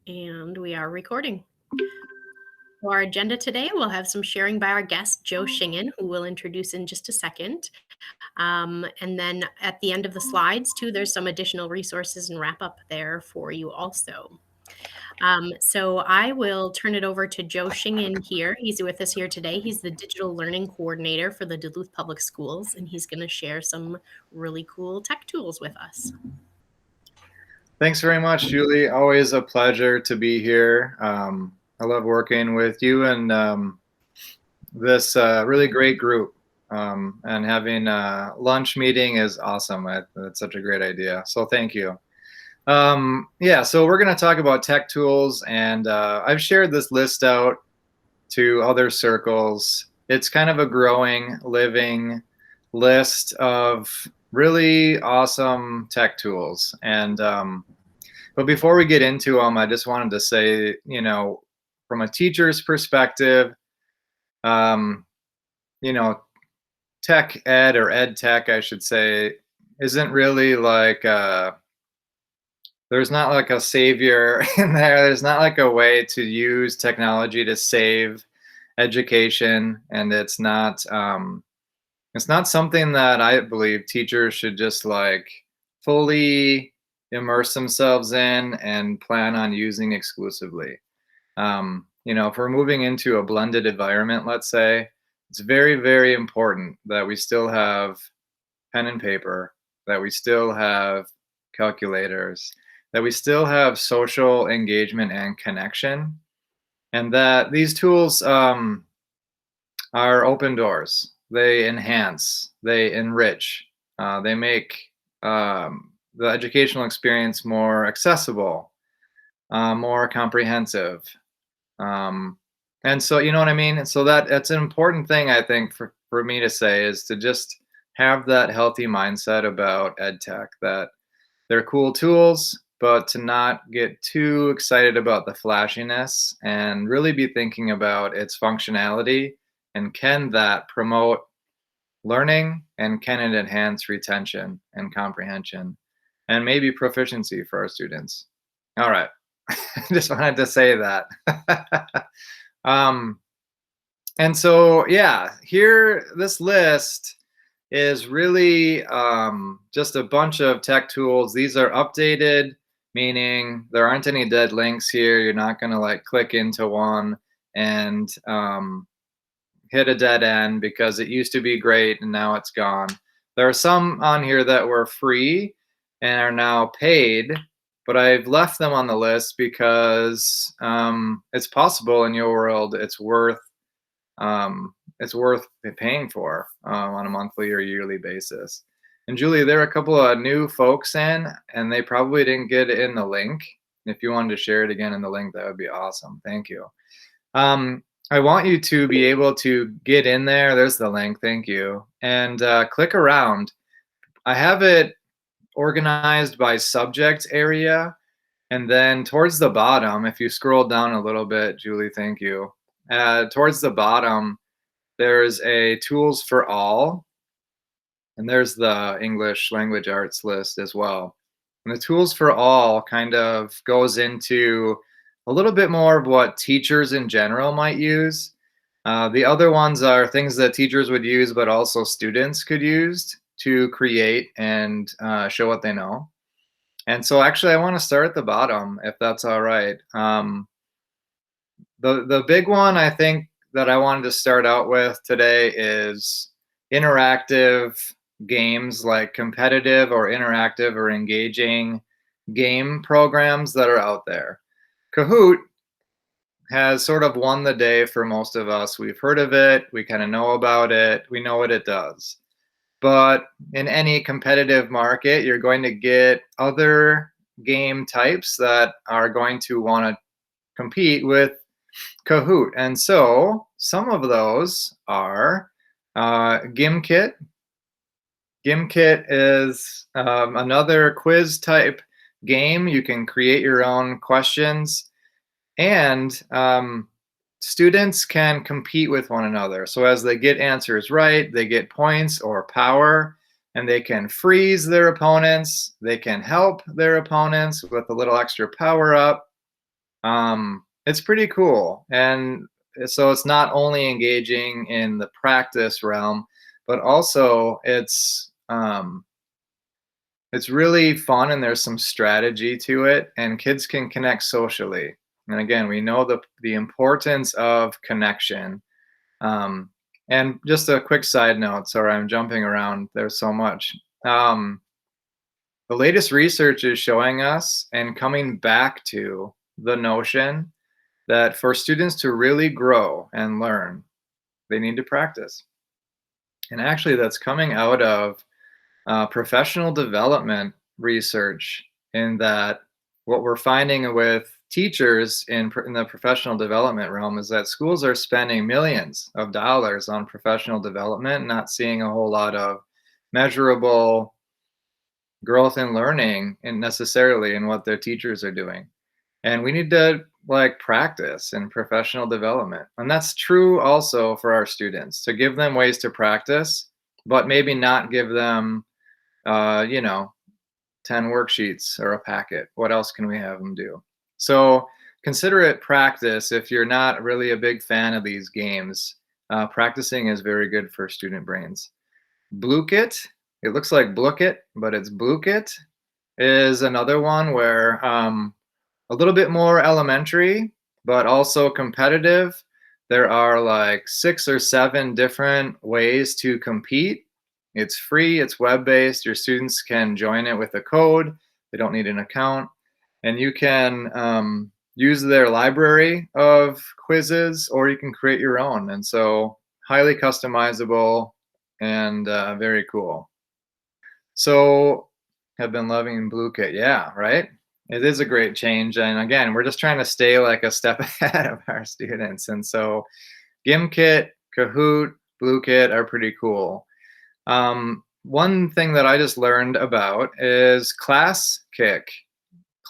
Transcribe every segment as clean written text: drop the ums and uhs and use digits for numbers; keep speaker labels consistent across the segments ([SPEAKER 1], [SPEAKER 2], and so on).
[SPEAKER 1] And we are recording. For our agenda today, we'll have some sharing by our guest, Joe Schingen, who we'll introduce in just a second. And then at the end of the slides, too, there's some additional resources and wrap up there for you also. So I will turn it over to Joe Schingen here. He's with us here today. He's the Digital Learning Coordinator for the Duluth Public Schools, and he's going to share some really cool tech tools with us.
[SPEAKER 2] Thanks very much, Julie. Always a pleasure to be here. I love working with you and this really great group. And having a lunch meeting is awesome. That's such a great idea. So thank you. Yeah, so we're going to talk about tech tools, and I've shared this list out to other circles. It's kind of a growing, living list of really awesome tech tools. And but before we get into them, I just wanted to say, from a teacher's perspective, um, tech ed or ed tech, I should say, isn't really like there's not like a savior in there. There's not like a way to use technology to save education, and it's not something that I believe teachers should just like fully immerse themselves in and plan on using exclusively. If we're moving into a blended environment, let's say, it's very, very important that we still have pen and paper, that we still have calculators, that we still have social engagement and connection, and that these tools are open doors. They enhance, they enrich, they make the educational experience more accessible, more comprehensive. And so, you know what I mean? And so that's an important thing, I think, for me to say, is to just have that healthy mindset about ed tech, that they're cool tools, but to not get too excited about the flashiness and really be thinking about its functionality, and can that promote learning, and can it enhance retention and comprehension and maybe proficiency for our students. All right. I just wanted to say that. um, and so, yeah, here, this list is really just a bunch of tech tools. These are updated, meaning there aren't any dead links here. You're not going to like click into one and hit a dead end because it used to be great and now it's gone. There are some on here that were free and are now paid, but I've left them on the list because it's possible in your world it's worth paying for on a monthly or yearly basis. And Julie, there are a couple of new folks in, and they probably didn't get it in the link. If you wanted to share it again in the link, that would be awesome. Thank you. I want you to be able to get in there. There's the link. Thank you. And click around. I have it organized by subject area. And then towards the bottom, if you scroll down a little bit, Julie, thank you. Towards the bottom, there's a tools for all. And there's the English language arts list as well. And the tools for all kind of goes into a little bit more of what teachers in general might use. The other ones are things that teachers would use, but also students could use to create and show what they know. And so actually I want to start at the bottom, if that's all right. The big one I think that I wanted to start out with today is interactive games, like competitive or interactive or engaging game programs that are out there. Kahoot has sort of won the day for most of us. We've heard of it, we kind of know about it, we know what it does. But in any competitive market, you're going to get other game types that are going to want to compete with Kahoot. And so some of those are Gimkit. Gimkit is another quiz type game. You can create your own questions, and students can compete with one another. So as they get answers right, they get points or power, and they can freeze their opponents. They can help their opponents with a little extra power up. It's pretty cool. And so it's not only engaging in the practice realm, but also it's really fun and there's some strategy to it, and kids can connect socially. And again, we know the importance of connection. Um, and just a quick side note, sorry, I'm jumping around. There's so much. Um, the latest research is showing us and coming back to the notion that for students to really grow and learn, they need to practice. And actually, that's coming out of professional development research, in that what we're finding with teachers in the professional development realm is that schools are spending millions of dollars on professional development, not seeing a whole lot of measurable growth and learning and necessarily in what their teachers are doing. And we need to like practice in professional development. And that's true also for our students, to give them ways to practice, but maybe not give them, you know, 10 worksheets or a packet. What else can we have them do? So consider it practice. If you're not really a big fan of these games, practicing is very good for student brains. Blukit, it looks like Blookit, but it's Blukit, is another one where a little bit more elementary, but also competitive. There are like 6 or 7 different ways to compete. It's free, it's web based. Your students can join it with a code, they don't need an account. And you can use their library of quizzes, or you can create your own. And so, highly customizable and very cool. So, have been loving Blue Kit. Yeah, right? It is a great change. And again, we're just trying to stay like a step ahead of our students. And so, GimKit, Kahoot, Blue Kit are pretty cool. One thing that I just learned about is Classkick.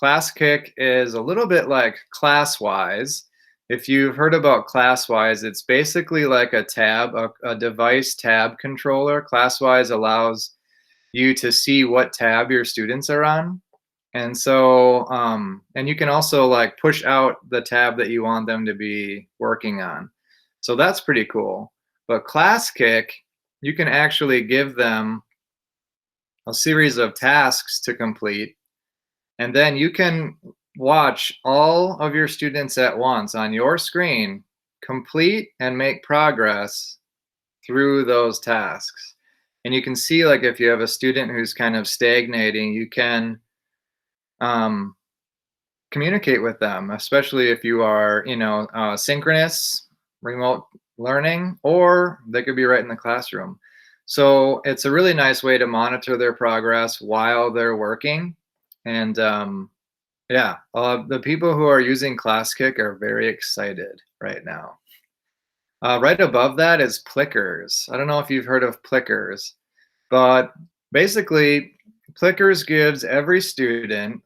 [SPEAKER 2] Classkick is a little bit like Classwise. If you've heard about Classwise, it's basically like a tab, a device tab controller. Classwise allows you to see what tab your students are on. And so, and you can also like push out the tab that you want them to be working on. So that's pretty cool. But Classkick, you can actually give them a series of tasks to complete, and then you can watch all of your students at once on your screen complete and make progress through those tasks. And you can see, like, if you have a student who's kind of stagnating, you can um, communicate with them, especially if you are, synchronous remote learning, or they could be right in the classroom. So it's a really nice way to monitor their progress while they're working. And yeah, the people who are using Classkick are very excited right now. Right above that is Plickers. I don't know if you've heard of Plickers, but basically, Plickers gives every student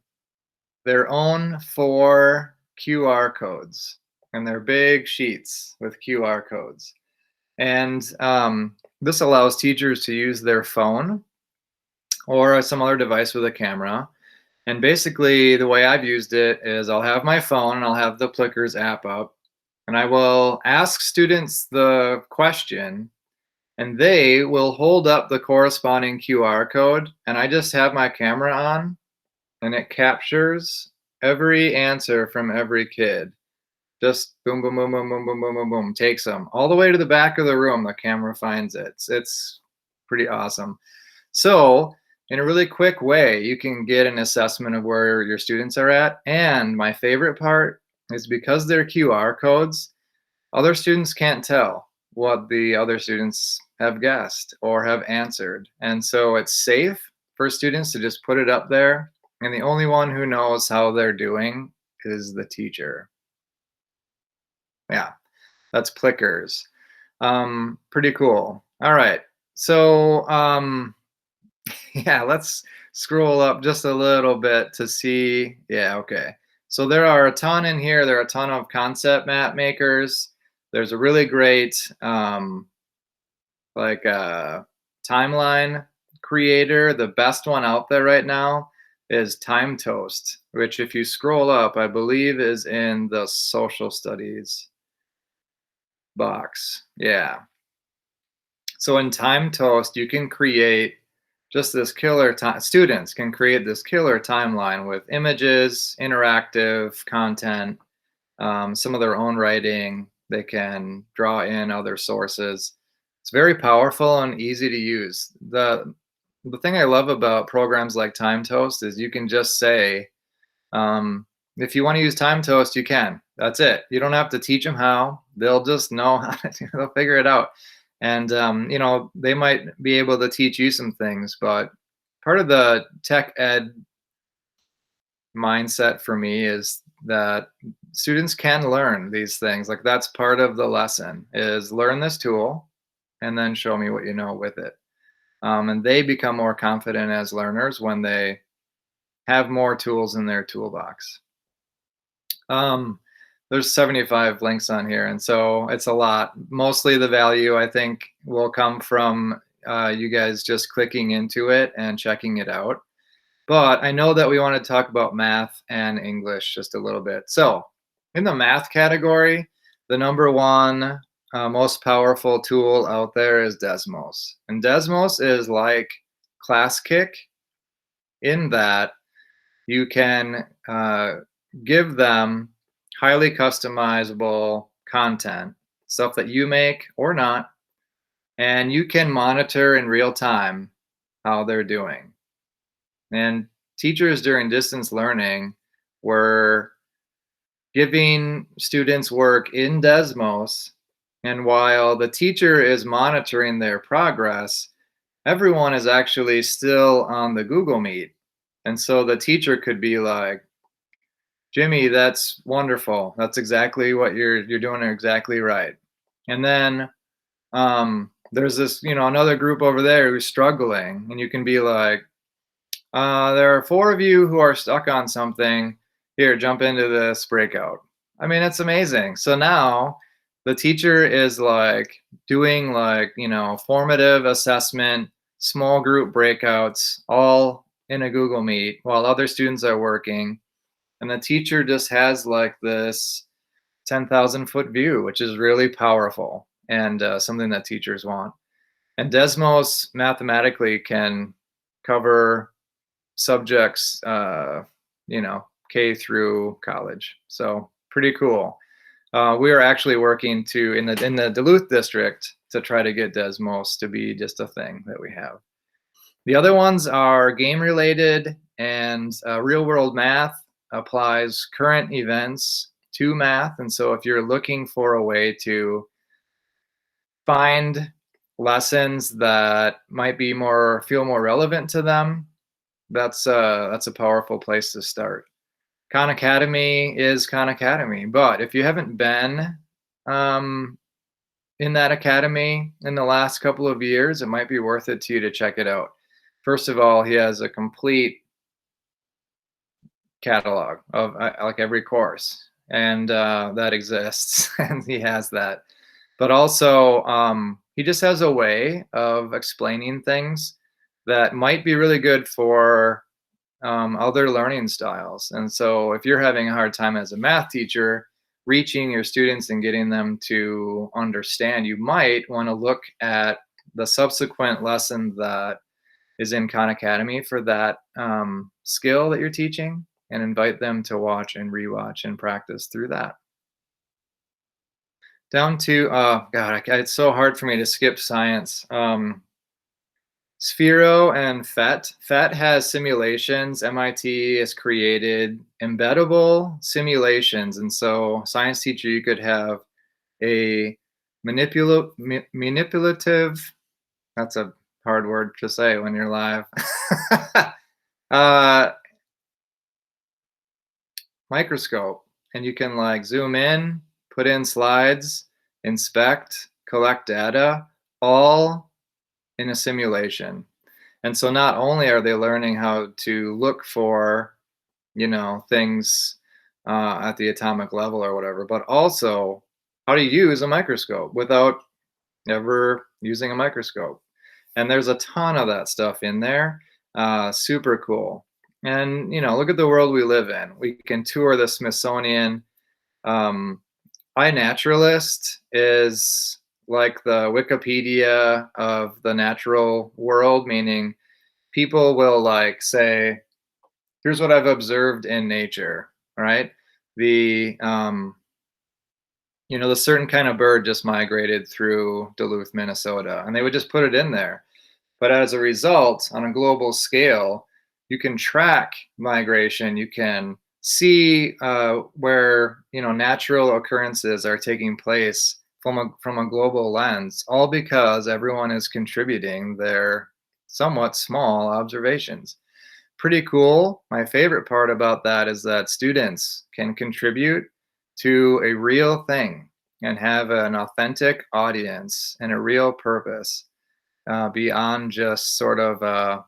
[SPEAKER 2] their own 4 QR codes, and they're big sheets with QR codes. And this allows teachers to use their phone or some other device with a camera. And basically, the way I've used it is I'll have my phone and I'll have the Plickers app up, and I will ask students the question, and they will hold up the corresponding QR code, and I just have my camera on, and it captures every answer from every kid. Just boom, boom, boom, boom, boom, boom, boom, boom, boom, takes them all the way to the back of the room. The camera finds it. It's pretty awesome. So, in a really quick way, you can get an assessment of where your students are at. And my favorite part is, because they're QR codes, other students can't tell what the other students have guessed or have answered. And so it's safe for students to just put it up there. And the only one who knows how they're doing is the teacher. Yeah, that's Plickers. Pretty cool. All right. So, yeah, let's scroll up just a little bit to see. Yeah, okay. So there are a ton in here. There are a ton of concept map makers. There's a really great timeline creator. The best one out there right now is Time Toast, which if you scroll up, I believe is in the social studies box. Yeah. So in Time Toast, you can create just this killer time. Students can create this killer timeline with images, interactive content, some of their own writing. They can draw in other sources. It's very powerful and easy to use. The thing I love about programs like Time Toast is you can just say, um, if you want to use Time Toast, you can. That's it. You don't have to teach them how. They'll just know how to, they'll figure it out. And, they might be able to teach you some things, but part of the tech ed mindset for me is that students can learn these things. Like that's part of the lesson is learn this tool and then show me what you know with it. And they become more confident as learners when they have more tools in their toolbox. Um, there's 75 links on here, and so it's a lot. Mostly the value I think will come from you guys just clicking into it and checking it out. But I know that we want to talk about math and English just a little bit. So in the math category, the number one most powerful tool out there is Desmos. And Desmos is like Classkick in that you can give them highly customizable content, stuff that you make or not, and you can monitor in real time how they're doing. And teachers during distance learning were giving students work in Desmos, and while the teacher is monitoring their progress, everyone is actually still on the Google Meet. And so the teacher could be like, Jimmy, that's wonderful. That's exactly what you're doing exactly right. And then there's this, another group over there who's struggling, and you can be like, there are 4 of you who are stuck on something. Here, jump into this breakout. I mean, it's amazing. So now the teacher is like doing formative assessment, small group breakouts, all in a Google Meet while other students are working. And the teacher just has like this 10,000 foot view, which is really powerful and something that teachers want. And Desmos mathematically can cover subjects, K through college. So pretty cool. We are actually working in the Duluth district to try to get Desmos to be just a thing that we have. The other ones are game related, and real world math applies current events to math. And so if you're looking for a way to find lessons that might be feel more relevant to them, that's a powerful place to start. Khan Academy is Khan Academy, but if you haven't been in that academy in the last couple of years, it might be worth it to you to check it out. First of all, he has a complete catalog of like every course, and that exists, and he has that. But also, he just has a way of explaining things that might be really good for other learning styles. And so if you're having a hard time as a math teacher reaching your students and getting them to understand, you might want to look at the subsequent lesson that is in Khan Academy for that skill that you're teaching, and invite them to watch and rewatch and practice through that. Down to, God, it's so hard for me to skip science. Sphero and PhET. PhET has simulations. MIT has created embeddable simulations. And so, science teacher, you could have a manipulative, that's a hard word to say when you're live, microscope. And you can like zoom in, put in slides, inspect, collect data, all in a simulation. And so not only are they learning how to look for, things at the atomic level or whatever, but also how to use a microscope without ever using a microscope. And there's a ton of that stuff in there. Super cool. And, look at the world we live in. We can tour the Smithsonian. Um, iNaturalist is like the Wikipedia of the natural world, meaning people will like say, here's what I've observed in nature, right? The the certain kind of bird just migrated through Duluth, Minnesota, and they would just put it in there. But as a result, on a global scale, you can track migration. You can see where natural occurrences are taking place from a global lens, all because everyone is contributing their somewhat small observations. Pretty cool. My favorite part about that is that students can contribute to a real thing and have an authentic audience and a real purpose beyond just sort of a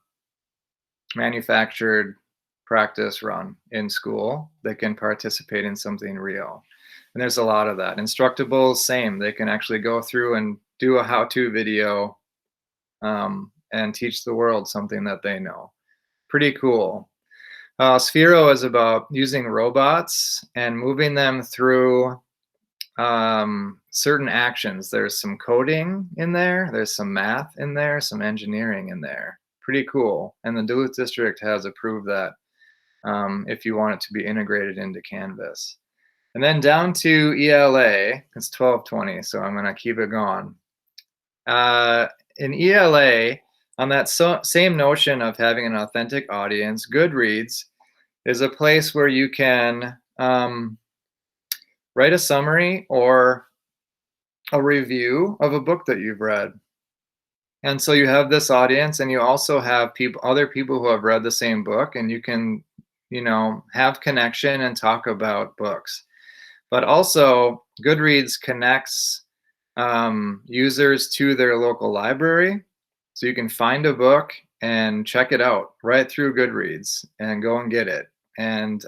[SPEAKER 2] manufactured practice run in school. They can participate in something real. And there's a lot of that. Instructables, same. They can actually go through and do a how-to video and teach the world something that they know. Pretty cool. Sphero is about using robots and moving them through certain actions. There's some coding in there, there's some math in there, some engineering in there. Pretty cool. And the Duluth District has approved that if you want it to be integrated into Canvas. And then down to ELA, it's 12:20, so I'm going to keep it going. In ELA, on that same notion of having an authentic audience, Goodreads is a place where you can write a summary or a review of a book that you've read. And so you have this audience, and you also have other people who have read the same book, and you can, have connection and talk about books. But also, Goodreads connects users to their local library, so you can find a book and check it out right through Goodreads and go and get it. And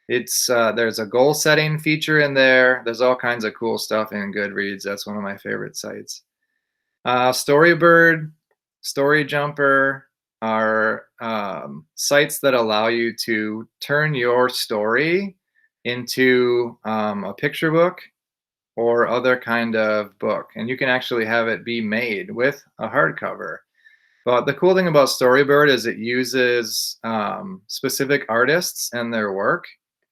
[SPEAKER 2] there's a goal setting feature in there. There's all kinds of cool stuff in Goodreads. That's one of my favorite sites. Storybird, Story Jumper are sites that allow you to turn your story into a picture book or other kind of book. And you can actually have it be made with a hardcover. But the cool thing about Storybird is it uses specific artists and their work.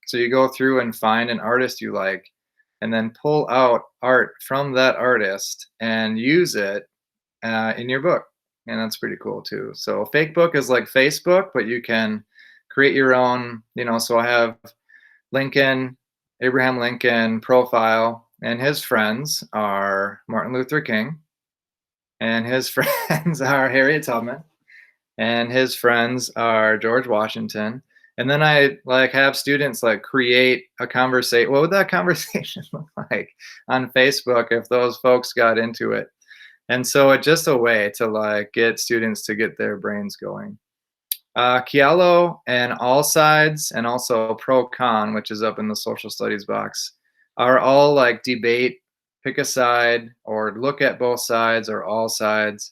[SPEAKER 2] So you go through and find an artist you like, and then pull out art from that artist and use it in your book. And that's pretty cool too. So Fakebook is like Facebook, but you can create your own, so I have Abraham Lincoln profile, and his friends are Martin Luther King, and his friends are Harriet Tubman, and his friends are George Washington. And then I have students create a conversation. What would that conversation look like on Facebook if those folks got into it? And so it's just a way to get students to get their brains going. Kialo and All Sides, and also Pro Con, which is up in the social studies box, are all debate, pick a side, or look at both sides or all sides,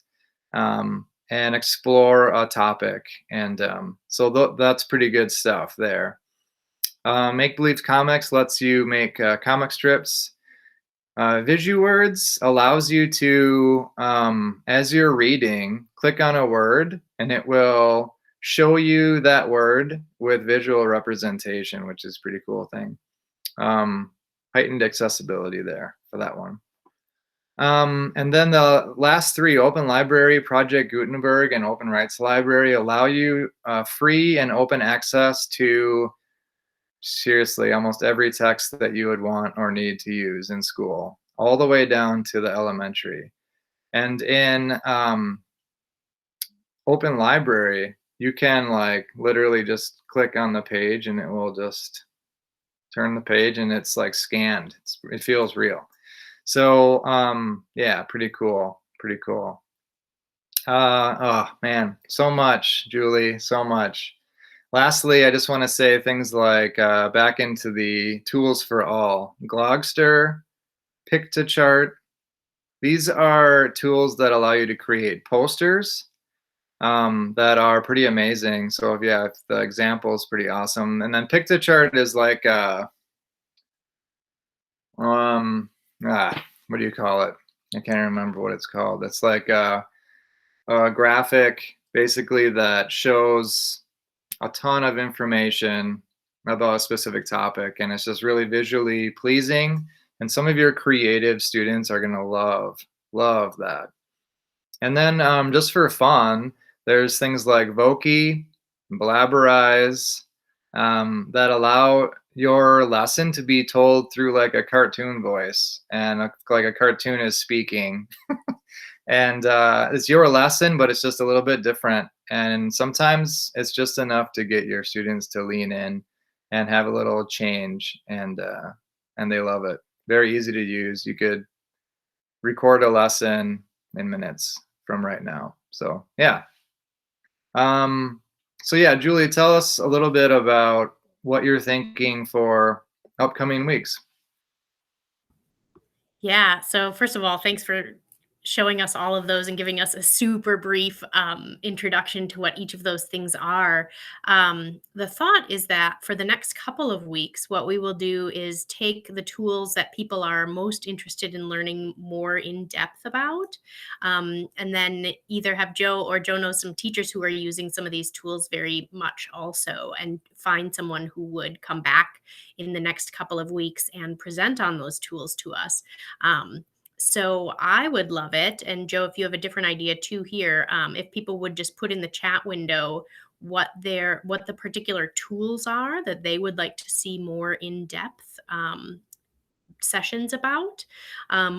[SPEAKER 2] and explore a topic. And so that's pretty good stuff there. Make Believe Comics lets you make comic strips. VisuWords allows you to, as you're reading, click on a word, and it will show you that word with visual representation, which is a pretty cool thing. Heightened accessibility there for that one. And then the last three, Open Library, Project Gutenberg, and Open Rights Library, allow you free and open access to, seriously, almost every text that you would want or need to use in school, all the way down to the elementary. And in Open Library, you can literally just click on the page and it will just turn the page, and it's scanned. It feels real. So yeah, pretty cool. Oh man, so much, Julie, so much. Lastly, I just want to say things back into the tools for all. Glogster, Pictochart. These are tools that allow you to create posters, that are pretty amazing. So if the example is pretty awesome. And then Pictochart is like um what do you call it? I can't remember what it's called. It's like a graphic basically that shows a ton of information about a specific topic, and it's just really visually pleasing, and some of your creative students are going to love that. And then just for fun, there's things like Voki, Blabberize, that allow your lesson to be told through like a cartoon voice, and like a cartoon is speaking. And it's your lesson, but it's just a little bit different. And sometimes it's just enough to get your students to lean in and have a little change, and they love it. Very easy to use. You could record a lesson in minutes from right now. So yeah. Um, so yeah, Julie, tell us a little bit about what you're thinking for upcoming weeks.
[SPEAKER 1] Yeah. So first of all, thanks for showing us all of those and giving us a super brief introduction to what each of those things are. The thought is that for the next couple of weeks, what we will do is take the tools that people are most interested in learning more in depth about, and then either have Joe knows some teachers who are using some of these tools very much also, and find someone who would come back in the next couple of weeks and present on those tools to us. So I would love it. And Joe, if you have a different idea too here, if people would just put in the chat window what the particular tools are that they would like to see more in depth sessions about,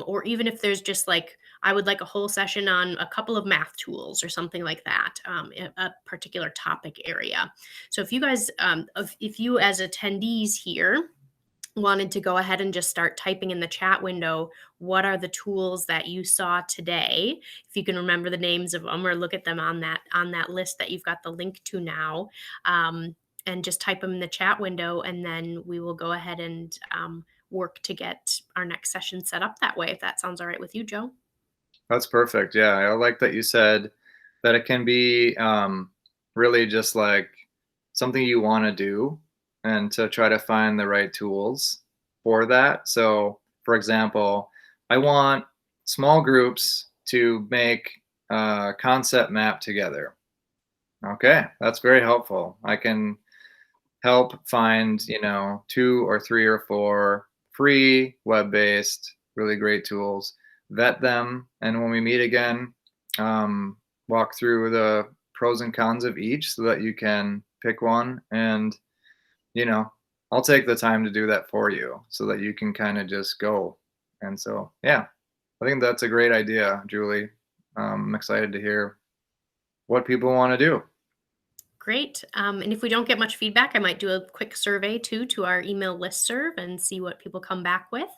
[SPEAKER 1] or even if there's just like I would like a whole session on a couple of math tools or something like that, a particular topic area. So if you guys, if you as attendees here wanted to go ahead and just start typing in the chat window what are the tools that you saw today, if you can remember the names of them or look at them on that list that you've got the link to now, and just type them in the chat window, and then we will go ahead and work to get our next session set up that way, if that sounds all right with you, Joe.
[SPEAKER 2] That's perfect. Yeah, I like that you said that it can be really just like something you want to do, and to try to find the right tools for that. So, for example, I want small groups to make a concept map together. Okay, that's very helpful. I can help find, 2 or 3 or 4 free web-based, really great tools, vet them, and when we meet again, um, walk through the pros and cons of each so that you can pick one. And, you know, I'll take the time to do that for you so that you can kind of just go. And so, yeah, I think that's a great idea, Julie. I'm excited to hear what people want to do.
[SPEAKER 1] Great. And if we don't get much feedback, I might do a quick survey too to our email listserv and see what people come back with.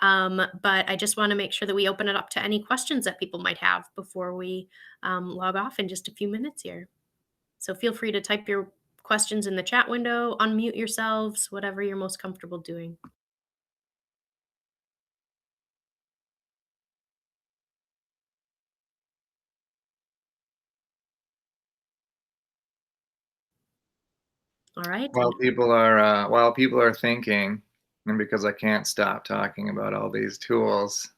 [SPEAKER 1] But I just want to make sure that we open it up to any questions that people might have before we log off in just a few minutes here. So feel free to type your questions in the chat window, unmute yourselves, whatever you're most comfortable doing. All right.
[SPEAKER 2] While people are thinking, and because I can't stop talking about all these tools,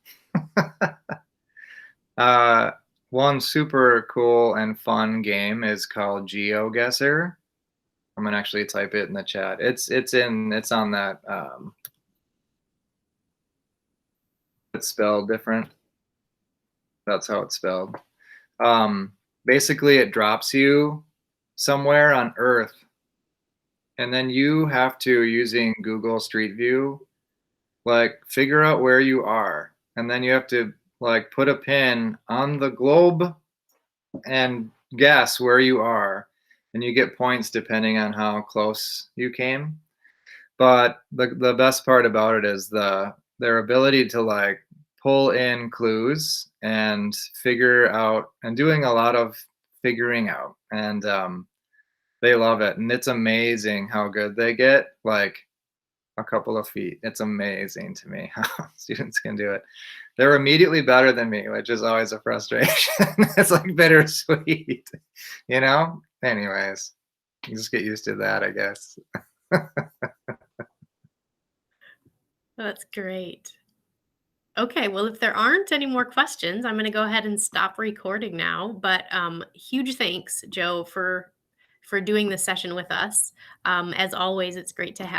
[SPEAKER 2] uh, one super cool and fun game is called GeoGuessr. I'm gonna actually type it in the chat. It's on that. It's spelled different. That's how it's spelled. Um, Basically, it drops you somewhere on Earth, and then you have to, using Google Street View, like figure out where you are, and then you have to like put a pin on the globe and guess where you are, and you get points depending on how close you came. But the best part about it is their ability to like pull in clues and figure out, and doing a lot of figuring out, and they love it, and it's amazing how good they get. Like a couple of feet. It's amazing to me how students can do it. They're immediately better than me, which is always a frustration. It's like bittersweet, you know? Anyways, you just get used to that, I guess.
[SPEAKER 1] That's great. Okay, well, if there aren't any more questions, I'm going to go ahead and stop recording now. But huge thanks, Joe, for doing this session with us. As always, it's great to have